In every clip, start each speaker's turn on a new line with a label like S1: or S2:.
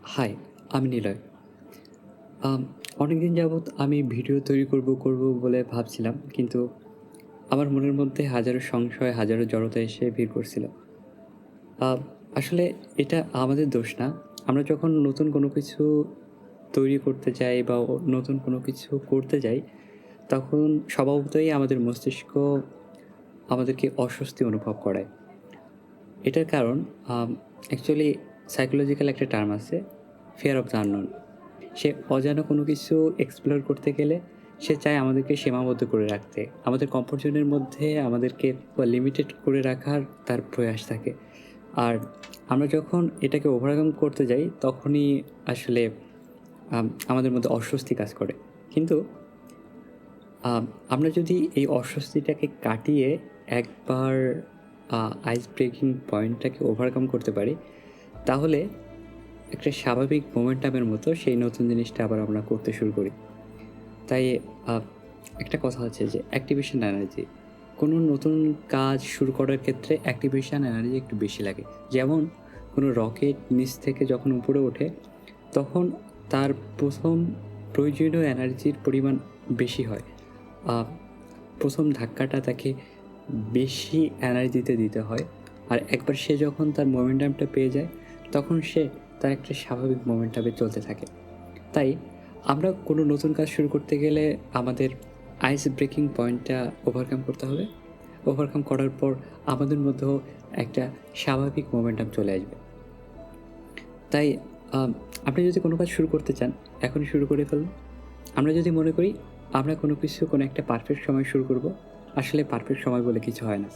S1: High, আমি নিলয়। আম অনেকদিন যাবৎ আমি ভিডিও তৈরি করব বলে ভাবছিলাম। কিন্তু আমার মনের মধ্যে হাজারো সংশয়, হাজারো জড়তা এসে ভিড় করছিল। আ আসলে এটা আমাদের দোষ না। আমরা যখন নতুন কোনো কিছু তৈরি করতে যাই বা নতুন কোনো কিছু করতে যাই, তখন স্বভাবতই আমাদের মস্তিষ্ক আমাদেরকে অস্বস্তি অনুভব করায়। এটার কারণ অ্যাকচুয়ালি সাইকোলজিক্যাল একটা টার্ম আছে, ফিয়ার অফ দ্য আননোন। সে অজানা কোনো কিছু এক্সপ্লোর করতে গেলে সে চায় আমাদেরকে সীমাবদ্ধ করে রাখতে। আমাদের কমফোর্ট জোনের মধ্যে আমাদেরকে লিমিটেড করে রাখার তার প্রয়াস থাকে। আর আমরা যখন এটাকে ওভারকাম করতে যাই তখনই আসলে আমাদের মধ্যে অস্বস্তি কাজ করে। কিন্তু আম আমরা যদি এই অস্বস্তিটাকে কাটিয়ে একবার আইস ব্রেকিং পয়েন্টটাকে ওভারকাম করতে পারি, তাহলে একটা স্বাভাবিক মোমেন্টামের মতো সেই নতুন জিনিসটা আবার আমরা করতে শুরু করি। তাই আ একটা কথা হচ্ছে যে অ্যাক্টিভেশন এনার্জি। কোনো নতুন কাজ শুরু করার ক্ষেত্রে অ্যাক্টিভেশন এনার্জি একটু বেশি লাগে। যেমন কোনো রকেট নিচ থেকে যখন উপরে ওঠে, তখন তার ১ম প্রয়োজনীয় এনার্জির পরিমাণ বেশি হয়। আ ১ম ধাক্কাটা তাকে বেশি এনার্জিতে দিতে হয়। আর একবার সে যখন তার মোমেন্টামটা পেয়ে যায়, তখন সে তার একটা স্বাভাবিক মোমেন্টামে চলতে থাকে। তাই আমরা কোনো নতুন কাজ শুরু করতে গেলে আমাদের আইস ব্রেকিং পয়েন্টটা ওভারকাম করতে হবে। ওভারকাম করার পর আমাদের মধ্যেও একটা স্বাভাবিক মোমেন্টাম চলে আসবে। তাই আম আপনি যদি কোনো কাজ শুরু করতে চান, এখনই শুরু করে ফেলুন। আমরা যদি মনে করি আমরা কোনো কিছু কোনো একটা পারফেক্ট সময় শুরু করব, আসলে পারফেক্ট সময় বলে কিছু হয় না।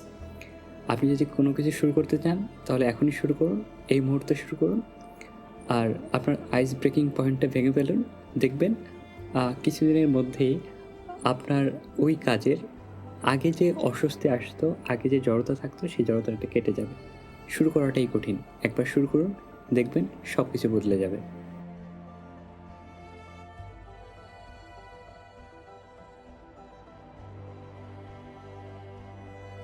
S1: আপনি যদি কোনো কিছু শুরু করতে চান, তাহলে এখনই শুরু করুন। এই মুহূর্তে শুরু করুন। আর আপনার আইস ব্রেকিং পয়েন্টটা ভেঙে ফেলুন। দেখবেন কিছুদিনের মধ্যেই আপনার ওই কাজের আগে যে অস্বস্তি আসতো, আগে যে জড়তা থাকতো, সেই জড়তাটা কেটে যাবে। শুরু করাটাই কঠিন। একবার শুরু করুন, দেখবেন সবকিছু বদলে যাবে।